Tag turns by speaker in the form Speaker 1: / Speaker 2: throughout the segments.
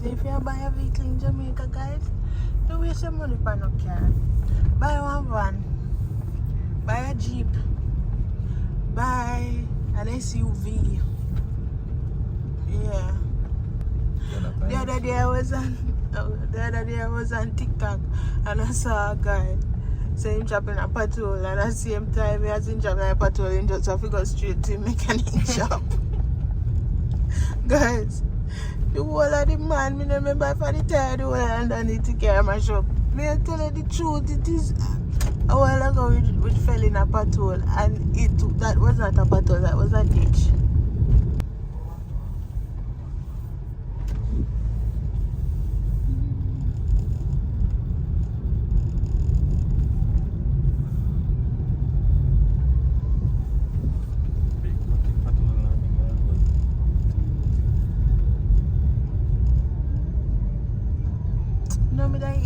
Speaker 1: If you buy a vehicle in Jamaica, guys, don't waste your money for no car. Buy one van, buy a Jeep, buy an SUV. Yeah. The other day I was on TikTok and I saw a guy saying chopping a patrol, and at the same time he has been chopping a patrol and just have to go straight to mechanic shop. Guys, the whole of the man, me remember for the tire, the whole underneath to carry my shop. Me I tell you the truth, it is a while ago we fell in a patrol, and that was not a patrol, that was a ditch.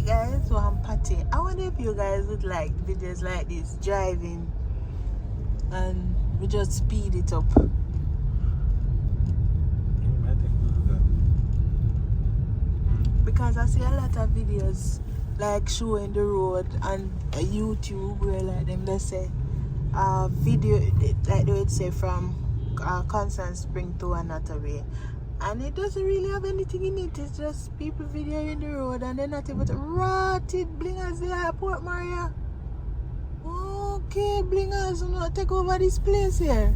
Speaker 1: Guys, so I'm party. I wonder if you guys would like videos like this, driving and we just speed it up. Because I see a lot of videos like showing the road on YouTube where like them they say video like they would say from Constant Spring to Annotto Bay. And it doesn't really have anything in it. It's just people videoing the road and they're not able to rotted blingers there at Portmaria. Okay, blingers will not take over this place here.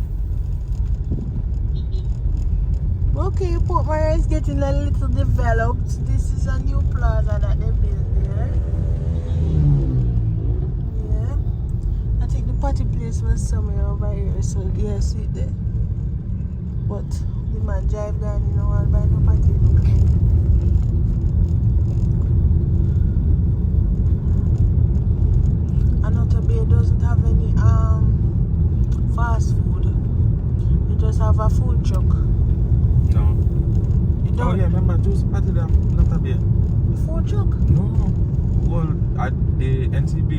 Speaker 1: Okay, Portmaria is getting a little developed. This is a new plaza that they built there. Yeah. I think the party place was somewhere over here, so yeah, see it there. But the man drive down, you know, I'll buy no party. Annotto Bay doesn't have any fast food. You just have a food truck.
Speaker 2: No.
Speaker 1: You don't?
Speaker 2: Oh yeah, remember Juicy Party there, Annotto Bay.
Speaker 1: The food truck?
Speaker 2: No. Well, at the NCB.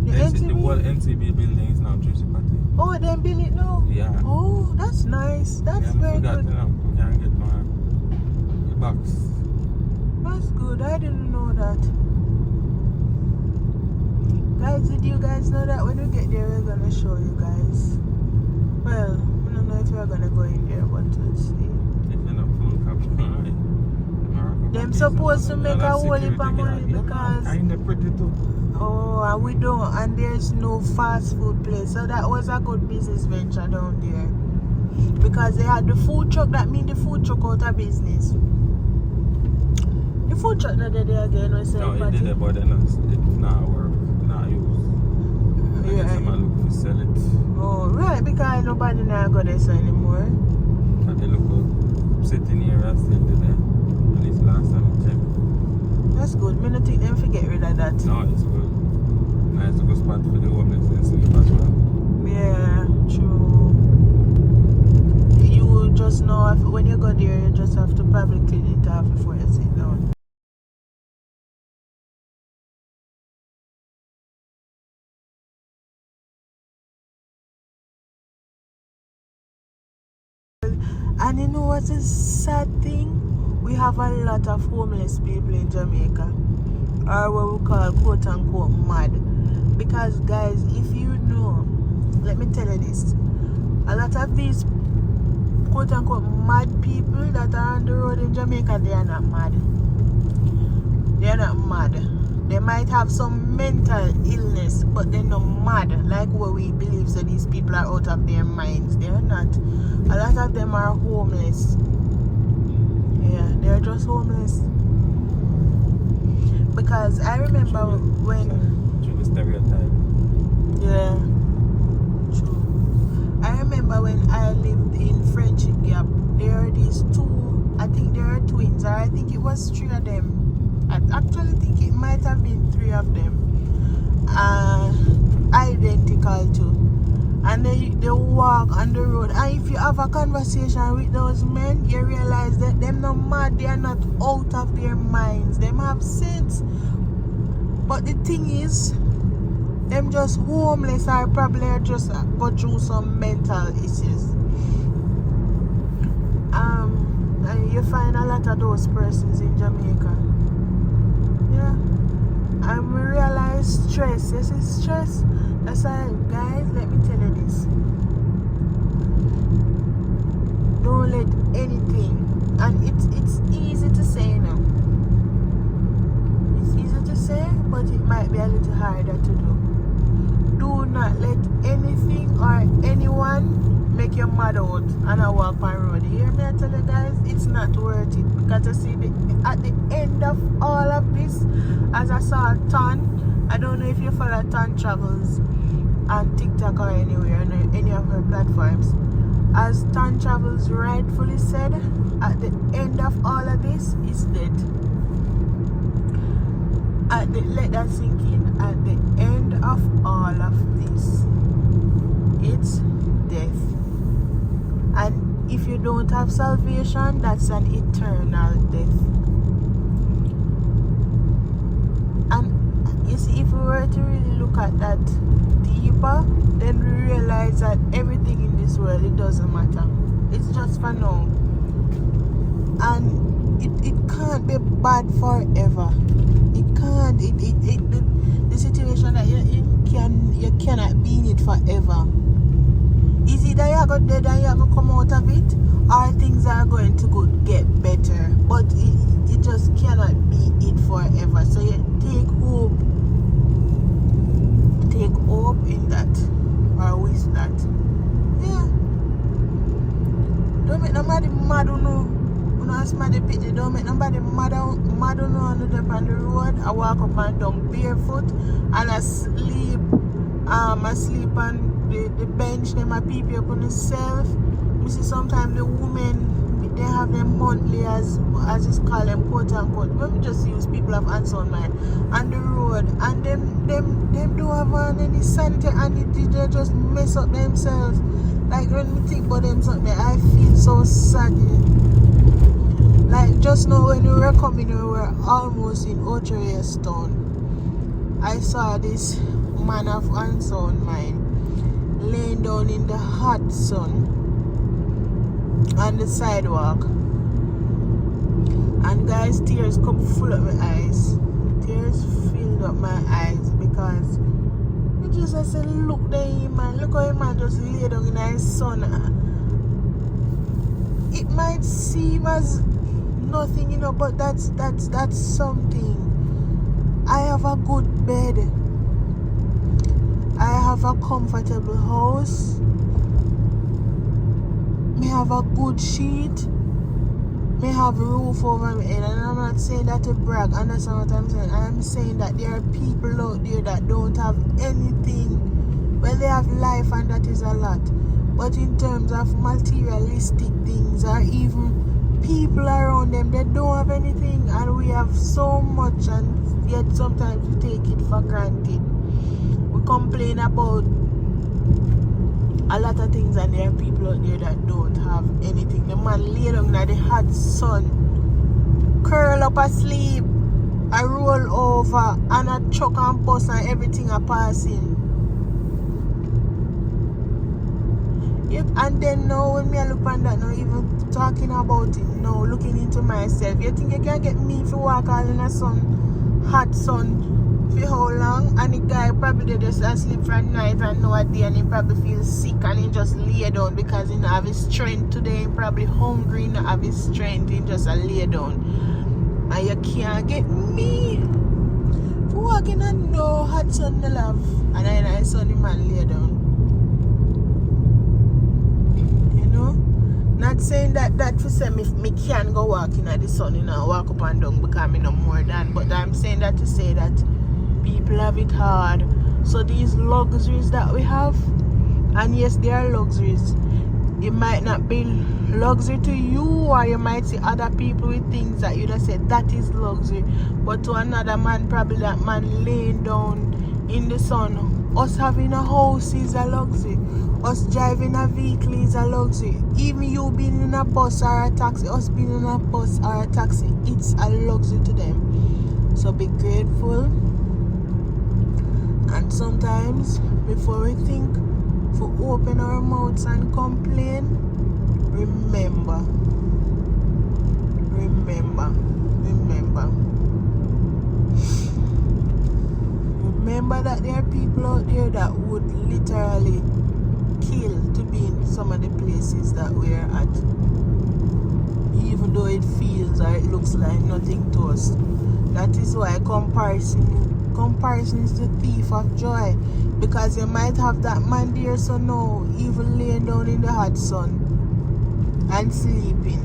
Speaker 1: The NCB?
Speaker 2: The whole NCB building is now Juicy Party.
Speaker 1: Oh, they build it now?
Speaker 2: Yeah.
Speaker 1: Oh, that's nice. That's very good.
Speaker 2: You know, we can get my box.
Speaker 1: That's good. I didn't know that. Guys, did you guys know that when we get there, we're going to show you guys? Well, I don't know if we're going to go in there, but let's see.
Speaker 2: If you're not full caption,
Speaker 1: them supposed to make a whole heap of money because...
Speaker 2: I'm pretty too.
Speaker 1: Oh, and we don't, and there's no fast food place. So that was a good business venture down there. Because they had the food truck, that means the food truck out of business. The food truck not there again, we say.
Speaker 2: No, it did it, but then it's not work, not use. I guess someone look to sell it.
Speaker 1: Oh, right, because nobody now go there anymore.
Speaker 2: And they look sitting here and still there. At least last time I checked.
Speaker 1: That's good. Me not think them forget rid of that.
Speaker 2: No, it's good. Nice to go spot for the homelessness and sleep as well.
Speaker 1: Yeah, true. You just know when you go there, you just have to probably clean it off before you sit down. And you know what's a sad thing? We have a lot of homeless people in Jamaica, or what we call quote unquote mad. Because guys, if you know, let me tell you this, a lot of these quote unquote mad people that are on the road in Jamaica, they are not mad. They are not mad. They might have some mental illness, but they're not mad like what we believe. So these people are out of their minds. They are not. A lot of them are homeless. Yeah, they're just homeless. Because I remember when...
Speaker 2: True stereotype.
Speaker 1: Yeah, true. I remember when I lived in Friendship Gap, there are these two, I think there are twins, or I think it was three of them. I actually think it might have been three of them. Identical too. and they walk on the road. And if you have a conversation with those men, you realize that them not mad, they are not out of their minds. Them have sense. But the thing is, them just homeless or probably just go through some mental issues. And you find a lot of those persons in Jamaica. Yeah. And we realize stress. This is stress. That's why, guys, let me tell you this. Don't let anything, and it's easy to say now. It's easy to say, but it might be a little harder to do. Do not let anything or anyone make you mad out and I walk on road. You hear me? I tell you guys, it's not worth it. Because you see, at the end of all of this, as I saw Ton, I don't know if you follow Ton Travels on TikTok or anywhere on any of her platforms. As Ton Travels rightfully said, at the end of all of this, is dead. Let that sink in. At the end of all of this, it's death. And if you don't have salvation, that's an eternal death. And you see, if we were to really look at that deeper, then we realize that everything in this world, it doesn't matter. It's just for now. And it can't be bad forever. It can't. The situation that you're in, you cannot be in it forever. Is it that you're going to dead and you're going to come out of it, or things are going to get better? But it just cannot be it forever. So you take hope. Take hope in that, or with that. Yeah. Don't make nobody mad on no. Somebody pity. Don't make nobody mad on the road. I walk up and down barefoot, and I sleep. I sleep on the bench. Them I peep up on myself. You see, sometimes the women, they have them monthly, as it's called, them quote unquote. Let me just use people of answer on mine on the road, and them don't have any sanity, and they just mess up themselves. Like when we think about them something, I feel so sad. Like just now when we were coming, we were almost in Ocherestown. I saw this man of unsound mind laying down in the hot sun on the sidewalk. And guys, tears come full of my eyes. Tears filled up my eyes because I just said, look there, man. Look how man just lay down in his sun. It might seem as nothing, you know, but that's something. I have a good bed. I have a comfortable house. Me have a good sheet. Me have a roof over my head. And I'm not saying that to brag. Understand what I'm saying? I'm saying that there are people out there that don't have anything. Well, they have life, and that is a lot. But in terms of materialistic things, or even people around them, they don't have anything, and we have so much, and yet sometimes we take it for granted. We complain about a lot of things, and there are people out there that don't have anything. The man lay down in the hot sun, curl up asleep, I roll over, and a truck and bus and everything are passing. Yep. And then now when me look on that now, even talking about it now, looking into myself, you think you can get me to walk all in the sun, hot sun, for how long? And the guy probably just asleep for a night and no day, and he probably feels sick and he just lay down because he don't have his strength today. He probably hungry, he don't have his strength, he just lay down. And you can't get me walking on no hot sun the love, and I saw the man lay down. Not saying that to say me can go walk in the sun, you know, walk up and down because me no more than, but I'm saying that to say that people have it hard. So these luxuries that we have, and yes, they are luxuries. It might not be luxury to you, or you might see other people with things that you just say that is luxury, but to another man, probably that man laying down in the sun, us having a house is a luxury. Us driving a vehicle is a luxury. Even you being in a bus or a taxi, us being in a bus or a taxi, it's a luxury to them. So be grateful. And sometimes, before we think to open our mouths and complain, remember that there are people out there that would literally kill to be in some of the places that we are at, even though it feels or it looks like nothing to us. That is why comparison is the thief of joy, because you might have that man there so now even laying down in the hot sun and sleeping,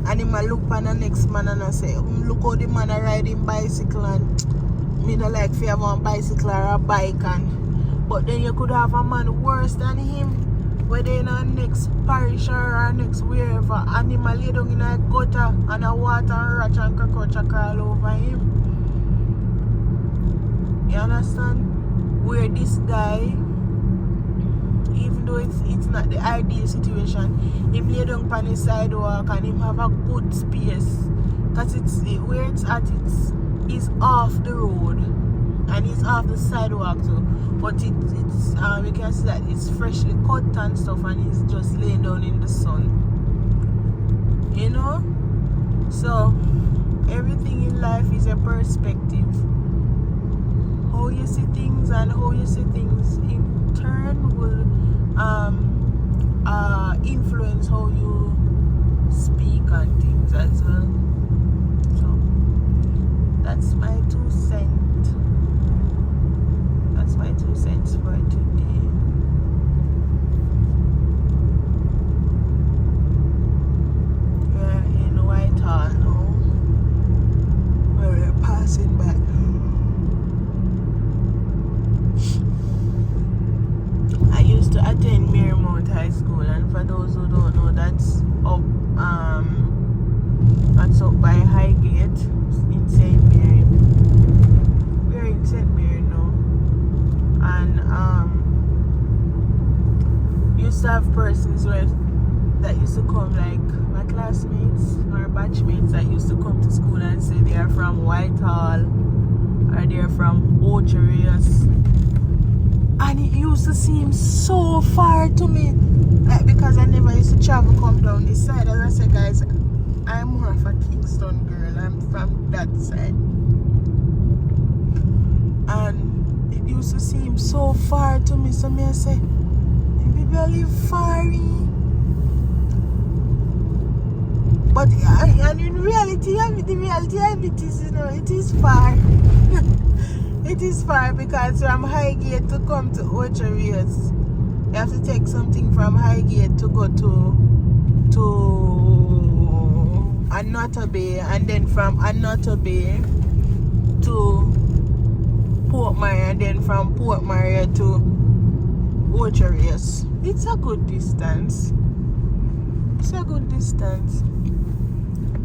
Speaker 1: and he might look on the next man and I say, look how the man are riding bicycle, and me don't like if you have one bicycle or a bike, and but then you could have a man worse than him, whether in our next parish or our next wherever, and he might lay down in a gutter and a water and rat and cockroach crawl over him. You understand? Where this guy, even though it's not the ideal situation, him lay down on the sidewalk and him have a good space, because where it's at, it's off the road and it's off the sidewalk too. But it's you can see that it's freshly cut and stuff, and he's just laying down in the sun. You know? So everything in life is a perspective. How you see things and how you see things in turn will influence how you speak on things as well. So that's my 2 cents. That's my 2 cents for today. We're in Whitehall now, where we're passing by. I used to attend Marymount High School, and for those who don't know, that's up by Highgate in St.Mary. We're in St.Mary now, and used to have persons that used to come, like my classmates or batchmates that used to come to school and say they are from Whitehall or they are from Portmaria. And it used to seem so far to me, like, because I never used to travel come down this side. As I said, guys, I'm more of a Kingston girl. I'm from that side, and it used to seem so far to me. So me I say, maybe I live far, but and in reality, the reality of it is, it is far. It is far, because from Highgate to come to Portmaria, you have to take something from Highgate to go to Annotto Bay, and then from Annotto Bay to Portmaria, and then from Portmaria to Portmaria. It's a good distance.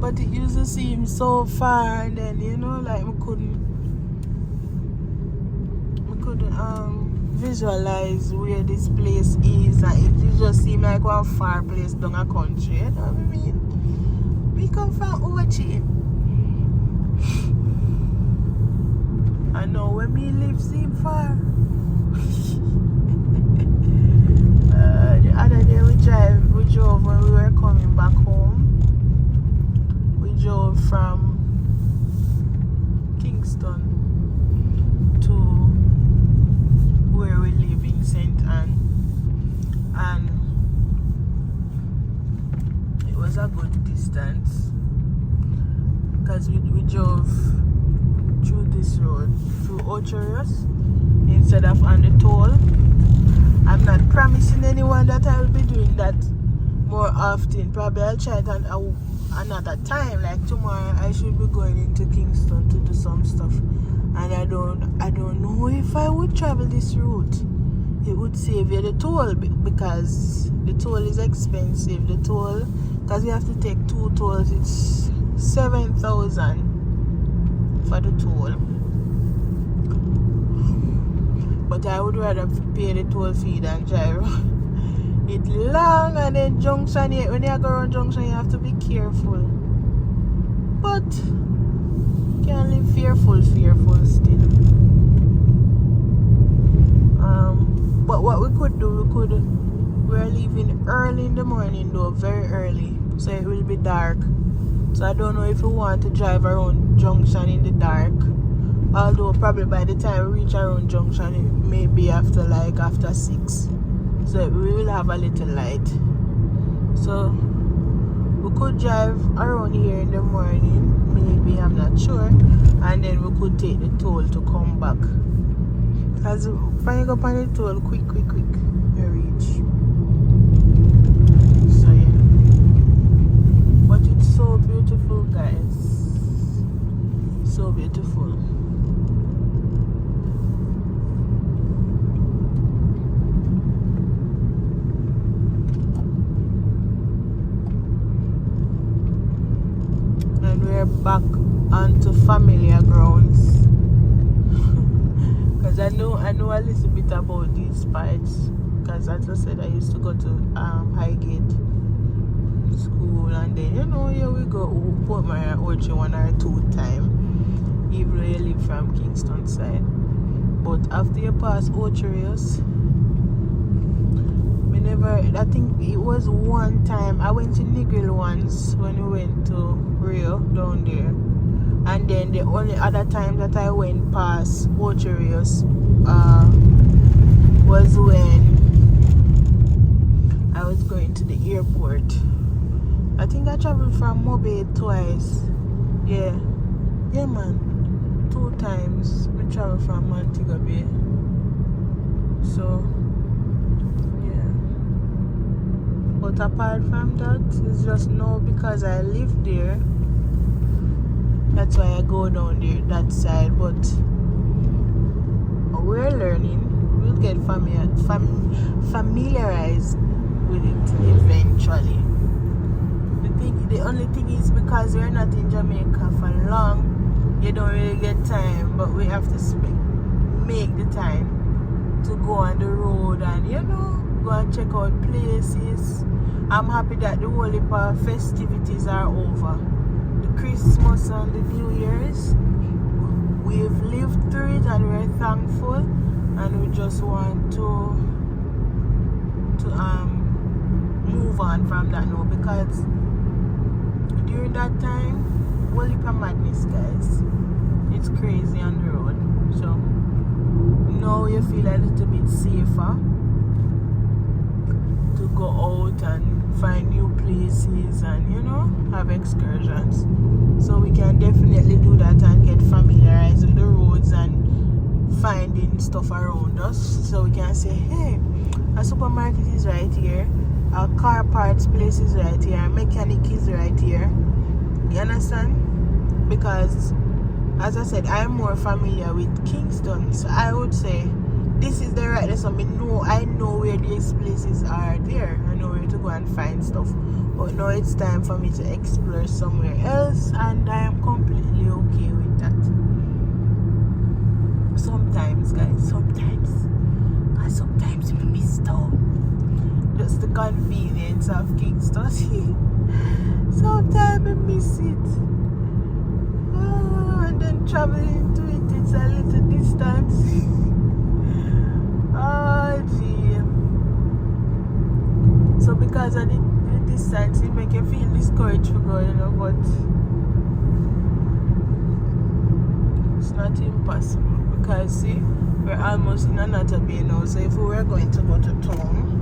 Speaker 1: But it used to seem so far, and then like we couldn't visualize where this place is, and it just seemed like one far place down a country. You know what I mean? We come from Ochi. I know where me live seem far. The other day we drove when we were coming back home. We drove from Kingston to where we live in St. Anne, and it was a good distance, because we drove through this road, through Portmaria, instead of on the toll. I'm not promising anyone that I'll be doing that more often. Probably I'll try it another time. Like tomorrow I should be going into Kingston to do some stuff, and I don't know if I would travel this route. It would save you the toll, because the toll is expensive. The toll, because you have to take 2 tolls, it's 7,000 for the toll. But I would rather pay the toll fee than drive It's long, and then junction, when you go around junction, you have to be careful. But you can't live fearful still. But what we could do, we're leaving early in the morning though, very early, so it will be dark. So I don't know if we want to drive around junction in the dark, although probably by the time we reach around junction it may be after 6, so we will have a little light. So we could drive around here in the morning, maybe, I'm not sure, and then we could take the toll to come back. Because when you go on the toll, quick, you reach. So yeah. But it's so beautiful, guys. So beautiful. And we're back onto familiar grounds. Because I know a little bit about these parts. Because as I said, I used to go to Highgate school, and then here we go Portmaria Orchard 1 or 2 times, even though you live from Kingston side. But after you pass Orcharius, I think it was one time I went to Negril once when we went to Rio down there, and then the only other time that I went past Orcharius was when I was going to the airport. I think I traveled from Mobile twice. Yeah man, 2 times I traveled from Montego Bay. So yeah, but apart from that, it's just no, because I live there, that's why I go down there that side. But we're learning, we'll get familiarized with it eventually. The only thing is, because we're not in Jamaica for long, you don't really get time, but we have to make the time to go on the road and go and check out places. I'm happy that the whole heap of festivities are over. The Christmas and the New Year's, we've lived through it and we're thankful, and we just want to move on from that now, because during that time, whole heap of madness, guys. It's crazy on the road. So now you feel a little bit safer to go out and find new places and have excursions. So we can definitely do that and get familiarized with the roads and finding stuff around us, so we can say, hey, a supermarket is right here, a car parts place is right here, a mechanic is right here. You understand? Because as I said, I'm more familiar with Kingston, so I would say this is the right lesson. I know where these places are there. I know where to go and find stuff. But now it's time for me to explore somewhere else, and I am completely okay with that. Sometimes, guys, sometimes we miss town. Just the convenience of Kingston. Sometimes we miss it. And then traveling to it, it's a little distance. Oh gee. So because of the distance, it make you feel discouraged for going, but it's not impossible. Because see, we're almost in Annotto Bay now, so if we were going to go to town,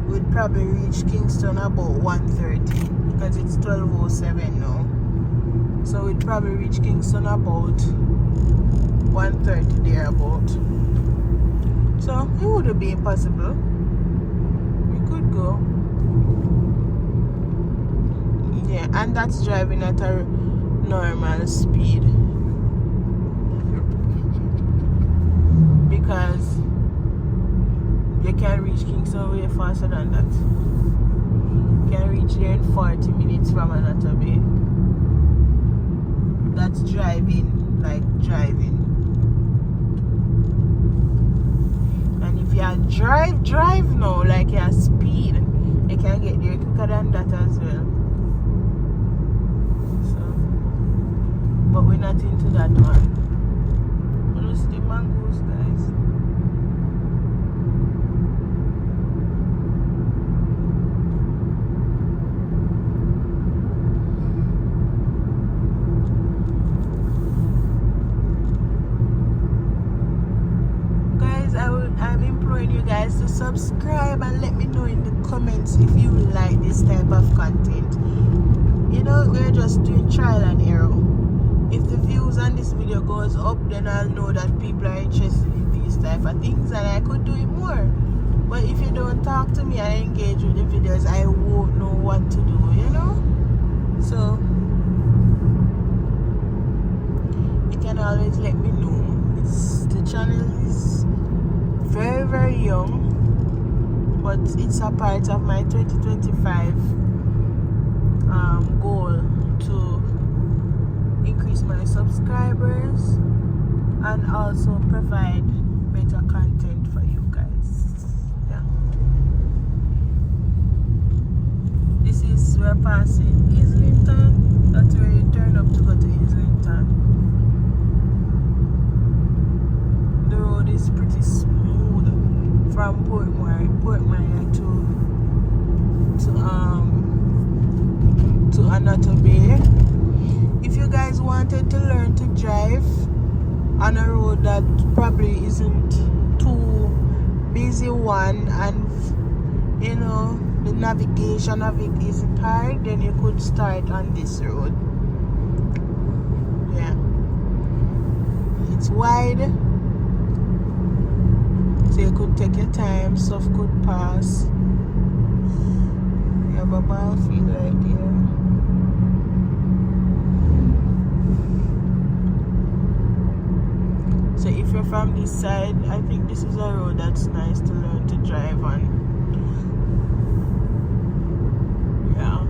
Speaker 1: we'd probably reach Kingston about 1:30, because it's 12:07 now. So we'd probably reach Kingston about 1:30 there about. So it wouldn't be impossible. We could go. Yeah, and that's driving at a normal speed. Because you can reach Kingston way faster than that. You can reach there in 40 minutes from Annotto Bay. That's driving, like driving. And if you drive now, like speed. You can get there quicker than that as well. So, but we're not into that one. We'll just the mangoes, guys. I'm imploring you guys to subscribe and let me know in the comments if you like this type of content. You know, we're just doing trial and error. If the views on this video goes up, then I'll know that people are interested in these type of things and I could do it more. But if you don't talk to me and engage with the videos, I won't know what to do, you know? So you can always let me know. The channel is very, very young, but it's a part of my 2025 goal to increase my subscribers and also provide better content for you guys. Yeah. This is, we're passing Islington. That's where you turn up to go to Islington. The road is pretty smooth from Portmaria to Annotto Bay. If you guys wanted to learn to drive on a road that probably isn't too busy one, and you know the navigation of it isn't hard, then you could start on this road. Yeah, it's wide, so you could take your time, stuff could pass. You have a ball field right there. So if you're from this side, I think this is a road that's nice to learn to drive on. Yeah.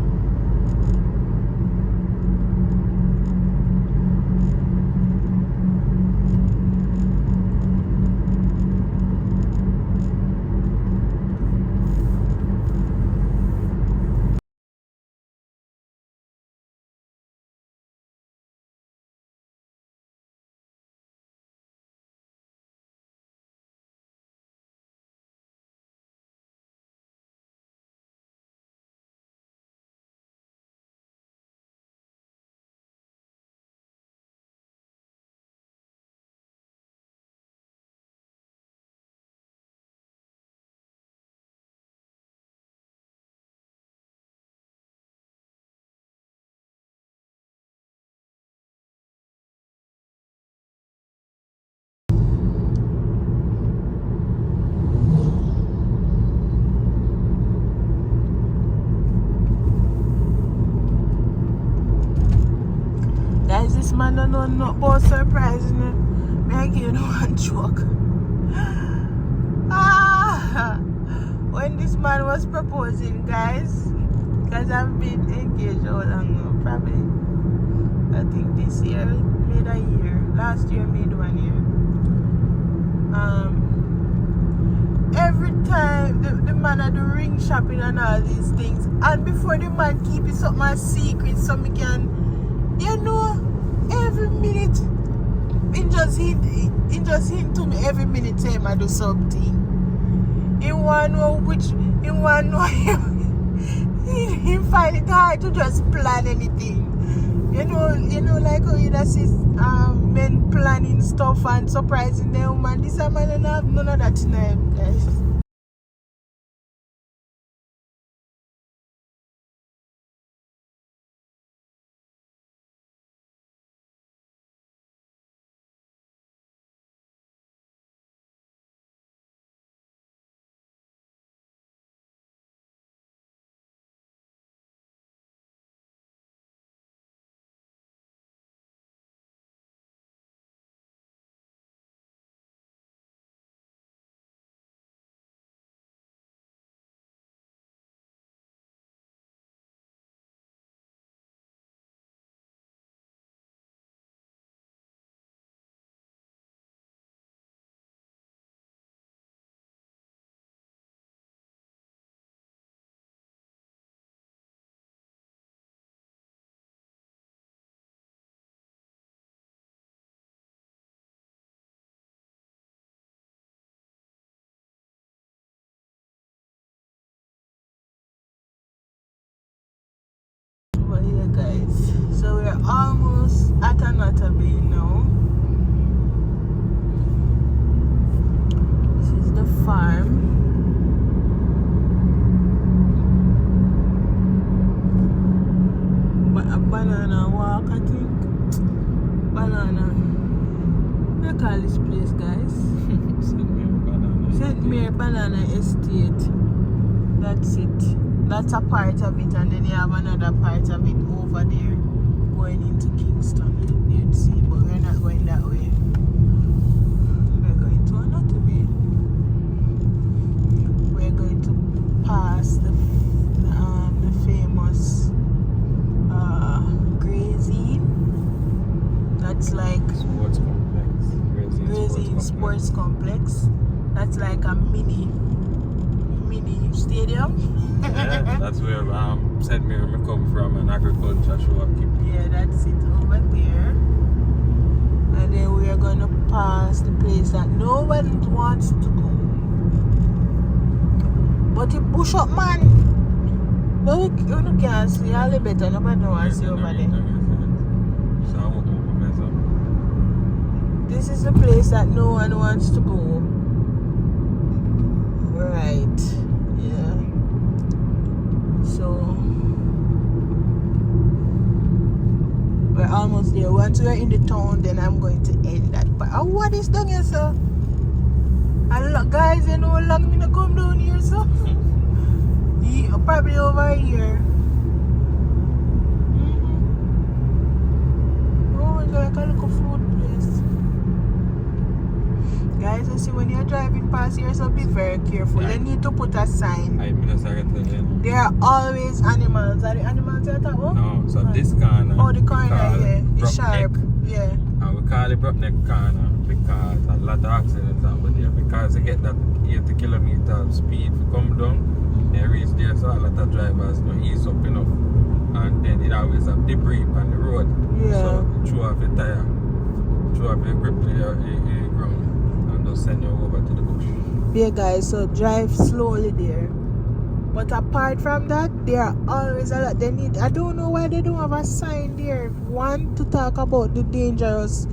Speaker 1: Guys, this man don't know not about surprising it. I give you one joke. When this man was proposing, guys, because I've been engaged all along now, probably, I think this year made a year. Last year made 1 year. Every time the man had the ring shopping and all these things, and before the man keep it something a secret so me can, you know, every minute he just hint to me every minute saying I do something. He want know he find it hard to just plan anything. You know, like how you just see men planning stuff and surprising them, man. This man don't have none of that in him, guys. We're almost at Annotto Bay now. This is the farm. A banana walk, I think. Banana. What do I call this place, guys? St.Mary Banana Estate. That's it. That's a part of it, and then you have another part of it over there going into Kingston. You'd see, but we're not going that way. We're going to Annotto Bay. We're going to pass the famous grazing. That's like
Speaker 2: Sports complex.
Speaker 1: grazing sports complex. That's like a mini stadium.
Speaker 2: Yeah, that's where St.Mary come from, an agriculture show.
Speaker 1: Yeah, that's it over there. And then we are gonna pass the place that no one wants to go. But it push up, man. But you can't see all the better. Nobody wants to see over there. This is the place that no one wants to go. Right. Yeah. So we're almost there. Once we're in the town, then I'm going to end that part. Oh, what is down here, sir? Guys, you know how long I'm gonna come down here, sir? Yeah, probably over here. Oh, it's like a little food place. Guys, you see, when you're driving past here, so be very careful. You need to put a sign. There are always animals. Are the animals you're talking about?
Speaker 2: No, so this corner.
Speaker 1: Oh, the corner, yeah. It's sharp. Yeah.
Speaker 2: And we call it Brockneck corner because a lot of accidents happen there. Because they get that 80 kilometers speed to come down, they reach there, so a lot of drivers don't ease up enough. And then it always have debris on the road.
Speaker 1: Yeah.
Speaker 2: So throw off your tire, throw off your grip to your ground. Send you over to the bush.
Speaker 1: Yeah, guys, so drive slowly there. But apart from that, there are always a lot. I don't know why they don't have a sign there. One, to talk about the dangerous,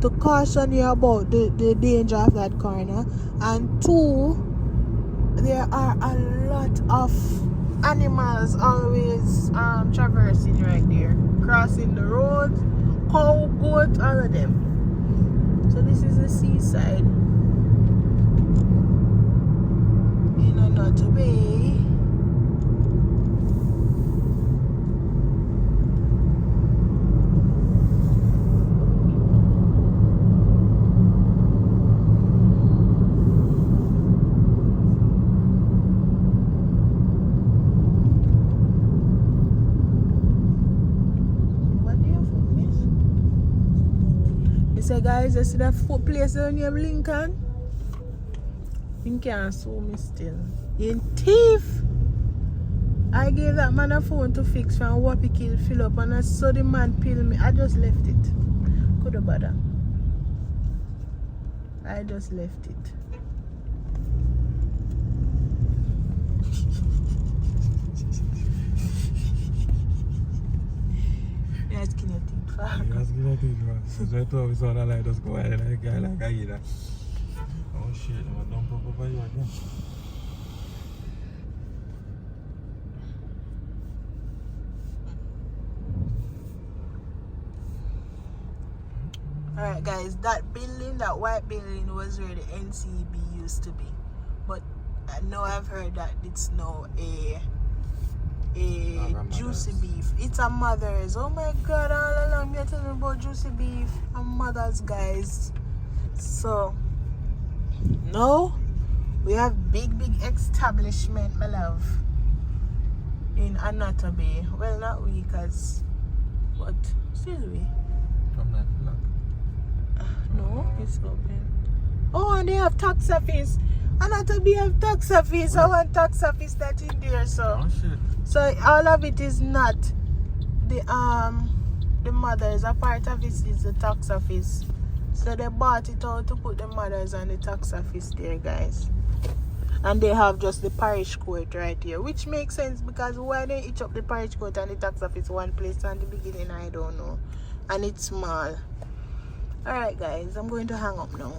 Speaker 1: to caution you about the danger of that corner. And two, there are a lot of animals always traversing right there. Crossing the road, cow, goat, all of them. So this is the seaside. Annotto Bay. What do you miss? You say, guys, you see that foot place on your Lincoln? You can't sue me still. You thief! I gave that man a phone to fix from Whoopi kill fill up, and I saw the man peel me. I just left it. Coulda bother. I just left it. You're asking your teeth, fuck.
Speaker 2: You're asking your teeth, man. So I thought we saw that light just go ahead like a guy like I hear that. Oh shit, I'm gonna dump up over here again.
Speaker 1: Alright guys, that building, that white building was where the NCB used to be. But now I've heard that it's now a juicy beef. It's a mother's. Oh my god, all along you're telling me about juicy beef and mothers, guys. So now we have big establishment, my love, in Annotto Bay. Well, not we, cause but still we.
Speaker 2: From that block.
Speaker 1: No, it's open. Oh, and they have tax office. Annotto Bay have tax office. I want tax office that in there, so.
Speaker 2: Oh shit.
Speaker 1: So all of it is not the mothers. A part of it is the tax office. So they bought it out to put the mothers and the tax office there, guys. And they have just the parish court right here, which makes sense because why they each up the parish court and the tax office one place at the beginning, I don't know. And it's small. Alright guys, I'm going to hang up now.